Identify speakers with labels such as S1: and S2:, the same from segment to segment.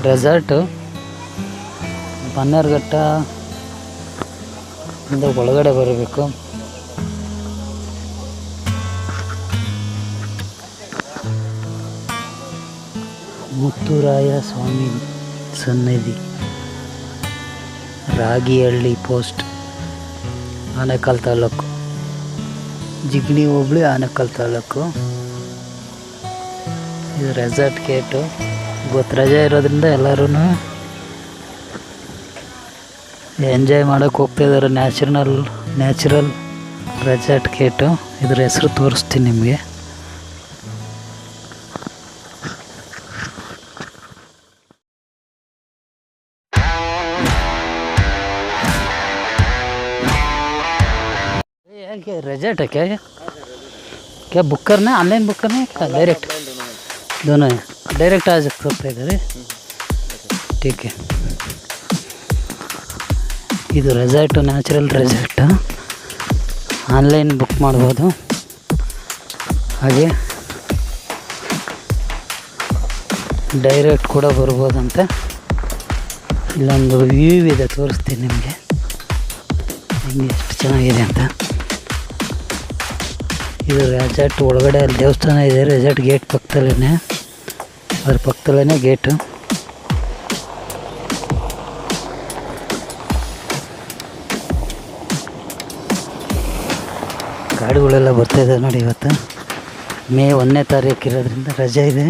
S1: Resort Bannerghatta ಇಂದ ಒಳಗಡೆ ಬರಬೇಕು. ಮುತ್ತುರಾಯ ಸ್ವಾಮಿ ಸನ್ನಿಧಿ, ರಾಗಿಹಳ್ಳಿ ಪೋಸ್ಟ್, ಆನೇಕಲ್ ತಾಲೂಕು, ಜಿಗಣಿ ಹೋಬಳಿ, ಆನೇಕಲ್ ತಾಲೂಕು. ಇದು ರೆಸಾರ್ಟ್ ಗೇಟು. ಇವತ್ತು ರಜೆ ಇರೋದ್ರಿಂದ ಎಲ್ಲರೂ ಎಂಜಾಯ್ ಮಾಡೋಕ್ಕೆ ಹೋಗ್ತಾಯಿದ್ದಾರೆ. Natural resort gate. ಇದ್ರ ಹೆಸರು ತೋರಿಸ್ತೀನಿ ನಿಮಗೆ. रेजर्ट है क्या बुक करना है? ऑनलाइन बुक करना है? डायरेक्ट दोनों है? डायरेक्ट आ सकते इधर. ठीक है. ಇದು resort, natural resort. Online book ಮಾಡ್ಬೋದು. ಹಾಗೆ ಡೈರೆಕ್ಟ್ ಕೂಡ ಬರ್ಬೋದಂತೆ. ಇಲ್ಲೊಂದು ವ್ಯೂ ಇದೆ, ತೋರಿಸ್ತೀನಿ ನಿಮಗೆ ಹೆಂಗೆ ಎಷ್ಟು ಚೆನ್ನಾಗಿದೆ ಅಂತ. ಇದು ರೆಸಾರ್ಟ್ ಒಳಗಡೆ ಅಲ್ಲಿ ದೇವಸ್ಥಾನ ಇದೆ. ರೆಸಾರ್ಟ್ ಗೇಟ್ ಪಕ್ಕದಲ್ಲೇ, ಅದ್ರ ಪಕ್ಕದಲ್ಲೇ ಗೇಟು. ಗಾಡಿಗಳೆಲ್ಲ ಬರ್ತಾಯಿದೆ ನೋಡಿ. ಇವತ್ತು ಮೇ 1ನೇ ತಾರೀಕು ಇರೋದ್ರಿಂದ ರಜೆ ಇದೆ,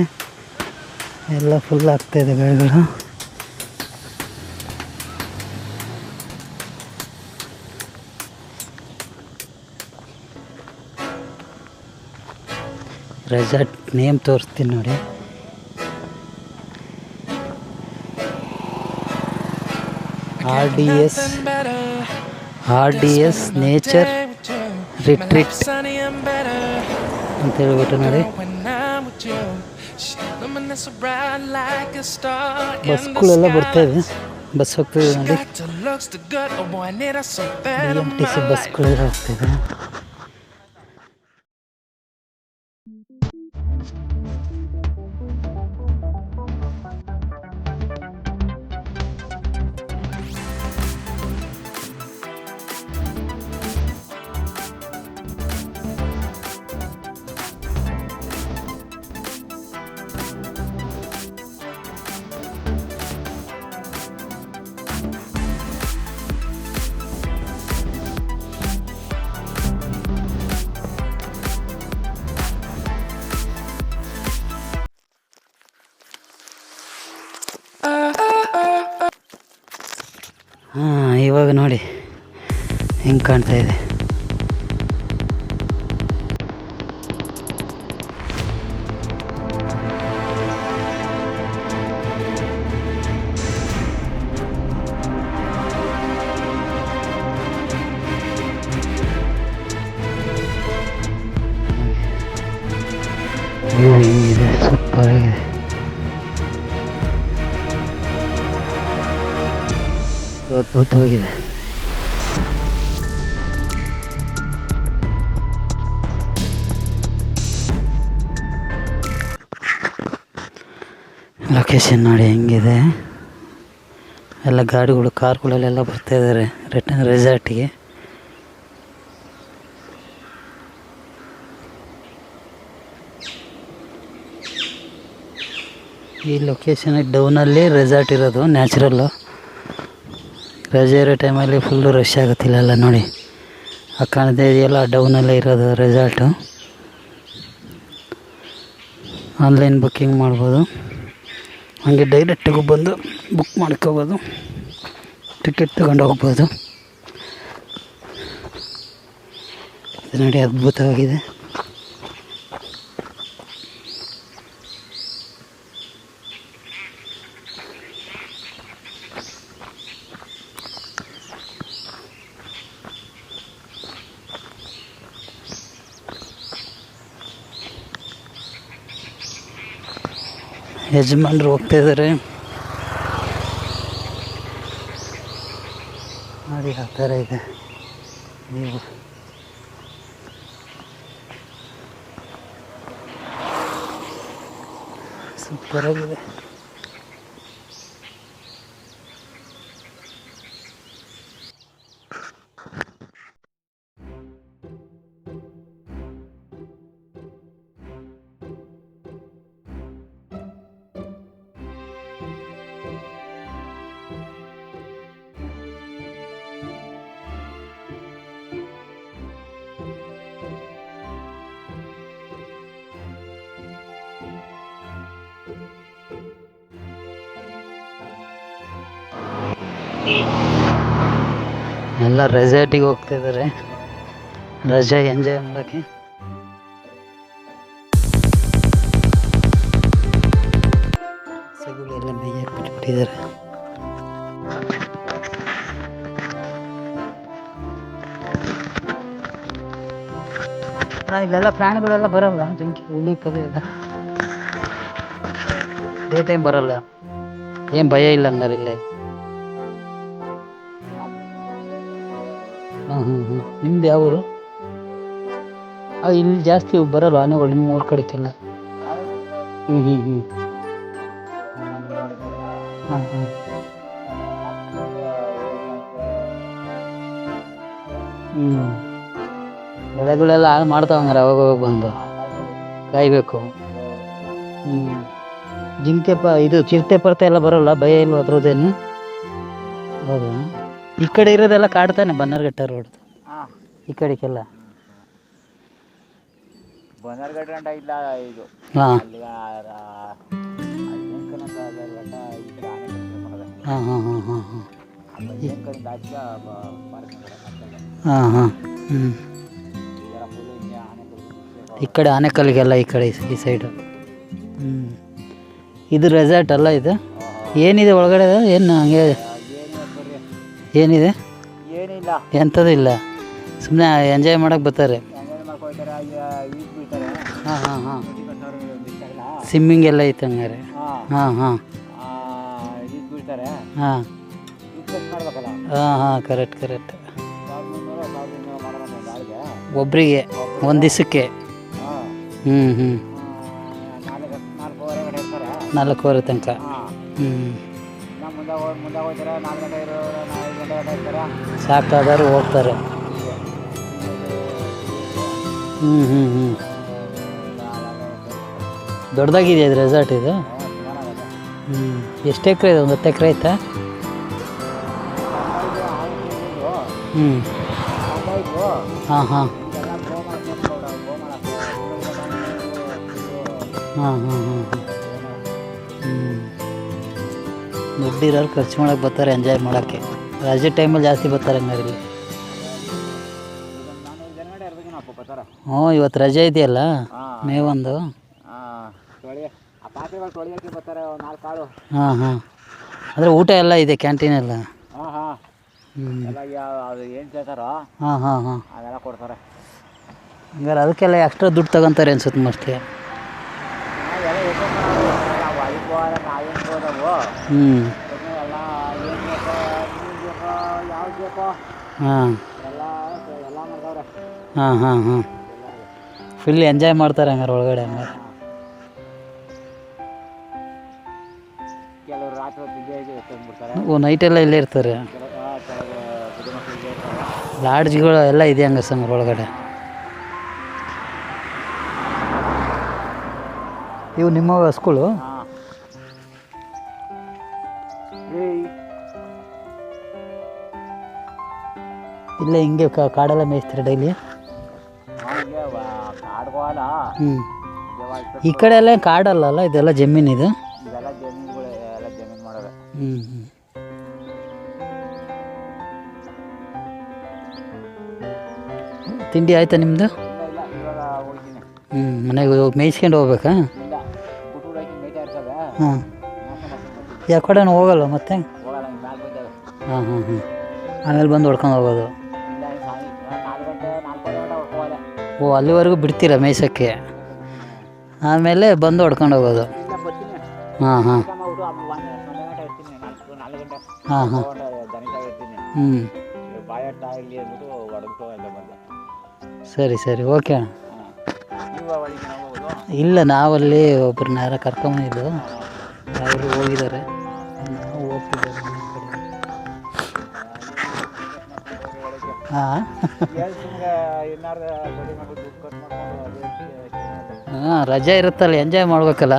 S1: ಎಲ್ಲ ಫುಲ್ ಆಗ್ತಾಯಿದೆ ಗಾಡಿಗಳು. ರೆಸಾರ್ಟ್ ನೇಮ್ ತೋರಿಸ್ತೀನಿ ನೋಡಿ. R D S nature retreat ಅಂತ ಹೇಳ್ಬಿಟ್ಟು ನೋಡಿ. ಬಸ್ಗಳೆಲ್ಲ ಬರ್ತಾಯಿದೆ, ಬಸ್ ಹೋಗ್ತಿದೆ ನೋಡಿ. BMTC ಬಸ್ಗಳೆಲ್ಲ ಹೋಗ್ತಿದೆ. ಇವಾಗ ನೋಡಿ ಹೆಂಗೆ ಕಾಣ್ತಾ ಇದೆ. ಹೆಂಗಿದೆ, ಸೂಪರ್ ಆಗಿದೆ. ಅದ್ಭುತವಾಗಿದೆ. ಲೊಕೇಶನ್ ನೋಡಿ ಹೆಂಗಿದೆ. ಎಲ್ಲ ಗಾಡಿಗಳು, ಕಾರ್ಗಳಲ್ಲೆಲ್ಲ ಬರ್ತಾಯಿದ್ದಾರೆ ರೆಸಾರ್ಟಿಗೆ. ಈ ಲೊಕೇಶನ್ ಡೌನಲ್ಲಿ ರೆಸಾರ್ಟ್ ಇರೋದು, ನ್ಯಾಚುರಲ್ಲು. ರಜೆ ಇರೋ ಟೈಮಲ್ಲಿ ಫುಲ್ಲು ರಶ್ ಆಗುತ್ತಿಲ್ಲ ಎಲ್ಲ ನೋಡಿ. ಆ ಕಾಣದೇ ಇದೆಯಲ್ಲ, ಡೌನಲ್ಲೇ ಇರೋದು ರೆಸಾರ್ಟು. ಆನ್ಲೈನ್ ಬುಕ್ಕಿಂಗ್ ಮಾಡ್ಬೋದು, ಹಾಗೆ ಡೈರೆಕ್ಟಿಗೂ ಬಂದು ಬುಕ್ ಮಾಡ್ಕೋಬೋದು, ಟಿಕೆಟ್ ತಗೊಂಡು ಹೋಗ್ಬೋದು. ಇದು ನೋಡಿ ಅದ್ಭುತವಾಗಿದೆ. ಯಜಮಾನ್ರು ಹೋಗ್ತಾಯಿದ್ದಾರೆ ನೋಡಿ. ಆ ಥರ ಇದೆ. ನೀವು ಸೂಪರಾಗಿದೆ. ಎಲ್ಲ ರೆಸಾರ್ಟಿಗೆ ಹೋಗ್ತಿದ್ದಾರೆ ರಜೆ ಎಂಜಾಯ್ ಮಾಡೋಕ್ಕೆ. ಸಗುಳೆಲ್ಲ ಮೇಯಕ್ಕೆ ಬಿಟ್ಬಿಟ್ಟಿದ್ದಾರೆ. ಇಲ್ಲೆಲ್ಲ ಪ್ರಾಣಿಗಳೆಲ್ಲ ಬರಲ್ಲ, ಬೆಂಕಿ ಹುಲಿ ಕಲೆ ಎಲ್ಲ ಡೇ ಟೈಮ್ ಬರಲ್ಲ, ಏನು ಭಯ ಇಲ್ಲ ಹಂಗಾರೆ ಇಲ್ಲೇ. ನಿಮ್ದು ಯಾವ ಊರು? ಇಲ್ಲಿ ಜಾಸ್ತಿ ಬರಲ್ಲ ಆನೆಗಳು ನಿಮ್ಮ ಊರ ಕಡೆಗೆಲ್ಲ? ಬೆಳೆಗಳೆಲ್ಲ ಹಾಳು ಮಾಡ್ತಾವ ಹಂಗಾರೆ ಅವಾಗ ಬಂದು ಕಾಯ್ಬೇಕು. ಜಿಂಕೆ ಇದು ಚಿರತೆ ಪರ್ತೆ ಎಲ್ಲ ಬರೋಲ್ಲ, ಭಯ ಇಲ್ವ ಅದ್ರದ್ದೇನು? ಹೌದಾ? ಈ ಕಡೆ ಇರೋದೆಲ್ಲ ಕಾಡ್ತಾನೆ ಬನ್ನರ್ಘಟ್ಟ ರೋಡ್ ಈ ಕಡೆಗೆಲ್ಲ. ಹಾಂ ಹಾಂ ಹಾಂ ಹಾಂ ಹಾಂ ಹಾಂ ಹಾಂ ಹಾಂ ಈ ಕಡೆ ಆನೆಕಲ್ಲಿಗೆಲ್ಲ ಈ ಕಡೆ ಈ ಸೈಡು. ಇದು ರೆಸಾರ್ಟ್ ಅಲ್ಲ ಇದು? ಏನಿದೆ ಒಳಗಡೆ? ಏನು ಹಂಗೆ ಏನಿದೆ? ಎಂಥದ್ದು ಇಲ್ಲ, ಸುಮ್ಮನೆ ಎಂಜಾಯ್ ಮಾಡೋಕ್ಕೆ ಬರ್ತಾರೆ. ಹಾಂ ಹಾಂ ಹಾಂ ಸ್ವಿಮ್ಮಿಂಗ್ ಎಲ್ಲ ಐತೆ ಹಂಗಾರೆ? ಹಾಂ ಹಾಂ ಹಾಂ ಹಾಂ ಹಾಂ ಕರೆಕ್ಟ್ ಕರೆಕ್ಟ್. ಒಬ್ಬರಿಗೆ ಒಂದು ದಿವಸಕ್ಕೆ? 4:15 ತನಕ. ಸಾಕಾದವರು ಹೋಗ್ತಾರೆ. ದೊಡ್ಡದಾಗಿದೆ ಇದು ರೆಸಾರ್ಟ್ ಇದು? ಎಷ್ಟು ಎಕರೆ ಇದೆ? 10 ಎಕರೆ ಆಯ್ತಾ? ಹಾಂ ಹಾಂ ಹಾಂ ಹಾಂ ಹಾಂ ದುಡ್ಡಿರೋರು ಖರ್ಚು ಮಾಡೋಕ್ಕೆ ಬರ್ತಾರೆ, ಎಂಜಾಯ್ ಮಾಡೋಕ್ಕೆ. ರಜೆ ಟೈಮಲ್ಲಿ ಜಾಸ್ತಿ ಬರ್ತಾರೆ ಹಂಗಾರೆ ಇಲ್ಲಿ. ಹ್ಞೂ ಇವತ್ತು ರಜೆ ಇದೆಯಲ್ಲ, ಮೇ 1. ಹಾಂ ಹಾಂ ಅಂದರೆ ಊಟ ಎಲ್ಲ ಇದೆ, ಕ್ಯಾಂಟೀನ್ ಎಲ್ಲ? ಹಾಂ ಹಾಂ ಹಾಂ ಹಂಗಾರೆ ಅದಕ್ಕೆಲ್ಲ ಎಕ್ಸ್ಟ್ರಾ ದುಡ್ಡು ತಗೊತಾರೆ ಅನ್ಸುತ್ತೆ ಮೋಸ್ಟ್ಲಿ. ಹಾಂ ಹಾಂ ಹಾಂ ಹಾಂ ಫುಲ್ ಎಂಜಾಯ್ ಮಾಡ್ತಾರೆ ಹಂಗಾರೆ ಒಳಗಡೆ. ಹಂಗಾರೆ ಓ ನೈಟೆಲ್ಲ ಇಲ್ಲೇ ಇರ್ತಾರೆ? ಲಾಡ್ಜ್ಗಳು ಎಲ್ಲ ಇದೆ ಹಂಗ ಸಂಗ್ರ ಒಳಗಡೆ? ಇವು ನಿಮ್ಮ ಸ್ಕೂಲು? ಇಲ್ಲೇ ಹಿಂಗೆ ಕಾಡೆಲ್ಲ ಮೇಯಿಸ್ತಾರೆ ಡೈಲಿ? ಈ ಕಡೆ ಎಲ್ಲ ಕಾಡಲ್ಲ, ಇದೆಲ್ಲ ಜಮೀನಿದು? ತಿಂಡಿ ಆಯ್ತಾ ನಿಮ್ಮದು? ಮನೆಗೆ ಹೋಗಿ ಮೇಯಿಸ್ಕೊಂಡು ಹೋಗ್ಬೇಕಾ? ಹಾಂ ಯಾಕಡೆ ಹೋಗಲ್ಲ ಮತ್ತೆ? ಹಾಂ ಹಾಂ ಹಾಂ ಆಮೇಲೆ ಬಂದು ಹೊಡ್ಕೊಂಡು ಹೋಗೋದು? ಓ ಅಲ್ಲಿವರೆಗೂ ಬಿಡ್ತೀರಾ ಮೇಯ್ಸೋಕ್ಕೆ, ಆಮೇಲೆ ಬಂದು ಹೊಡ್ಕೊಂಡು ಹೋಗೋದು? ಹಾಂ ಹಾಂ ಹಾಂ ಹಾಂ ಸರಿ ಸರಿ ಓಕೆ ಅಣ್ಣ. ಇಲ್ಲ ನಾವಲ್ಲಿ ಒಬ್ಬರನ್ನ ಯಾರೋ ಕರ್ಕೊಂಬಂದಿದ್ದು, ಅವರು ಹೋಗಿದ್ದಾರೆ, ನಾವು ಹೋಗ್ತಿದ್ದಾರೆ ಹಾಂ ಹಾಂ ರಜೆ ಇರುತ್ತಲ್ಲ, ಎಂಜಾಯ್ ಮಾಡ್ಬೇಕಲ್ಲ,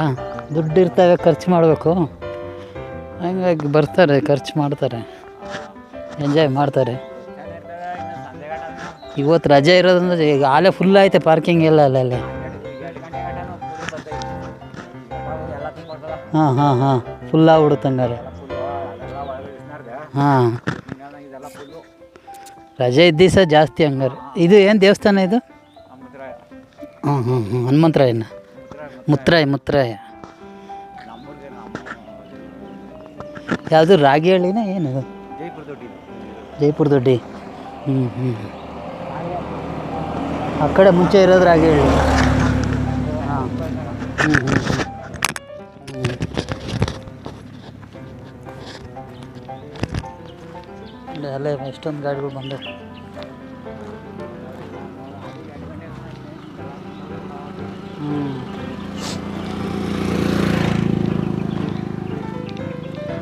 S1: ದುಡ್ಡು ಇರ್ತವೆ ಖರ್ಚು ಮಾಡಬೇಕು, ಹಂಗಾಗಿ ಬರ್ತಾರೆ, ಖರ್ಚು ಮಾಡ್ತಾರೆ, ಎಂಜಾಯ್ ಮಾಡ್ತಾರೆ. ಇವತ್ತು ರಜೆ ಇರೋದ್ರಿಂದ ಈಗ ಆಲೇ ಫುಲ್ ಐತೆ ಪಾರ್ಕಿಂಗ್ ಎಲ್ಲ ಅಲ್ಲೇ. ಹಾಂ ಹಾಂ ಹಾಂ ಫುಲ್ ಆಗ್ಬಿಡುತ್ತೆ ಹಂಗಾರೆ. ಹಾಂ, ರಜೆ ಇದ್ದ ದಿವಸ ಜಾಸ್ತಿ ಹಂಗಾರೆ. ಇದು ಏನು ದೇವಸ್ಥಾನ ಇದು? ಹ್ಞೂ ಹ್ಞೂ ಹ್ಞೂ ಹನುಮಂತರಾಯನ ಮುತ್ತರಾಯ. ಯಾವುದು ರಾಗಿಹಳ್ಳಿನ ಏನು? ಜೈಪುರ ದೊಡ್ಡಿ. ಹ್ಞೂ ಹ್ಞೂ ಆ ಕಡೆ ಮುಂಚೆ ಇರೋದು ರಾಗಿಹಳ್ಳಿ. ಹಾಂ ಹ್ಞೂ ಹ್ಞೂ ಹ್ಞೂ ಅಲ್ಲೇ ಎಷ್ಟೊಂದು ಗಾಡಿಗಳು ಬಂದವು.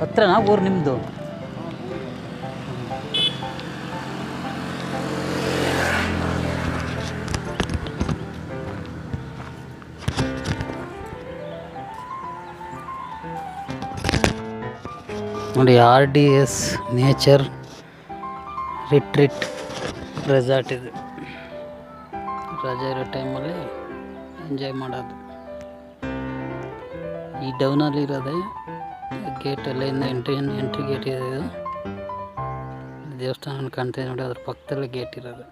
S1: ಹತ್ರನಾ ಊರು ನಿಮ್ಮದು? ನೋಡಿ, RDS ನೇಚರ್ ರಿಟ್ರೀಟ್ ರೆಸಾರ್ಟ್ ಇದು. ರಜೆ ಇರೋ ಟೈಮಲ್ಲಿ ಎಂಜಾಯ್ ಮಾಡೋದು. ಈ ಡೌನಲ್ಲಿ ಇರೋದೇ ಗೇಟಲ್ಲಿಂದ ಎಂಟ್ರಿ ಗೇಟ್ ಇದೆ. ಇದು ದೇವಸ್ಥಾನ ಕಾಣ್ತಿದೆ ನೋಡಿ, ಅದ್ರ ಪಕ್ಕದಲ್ಲೇ ಗೇಟ್ ಇರೋದು.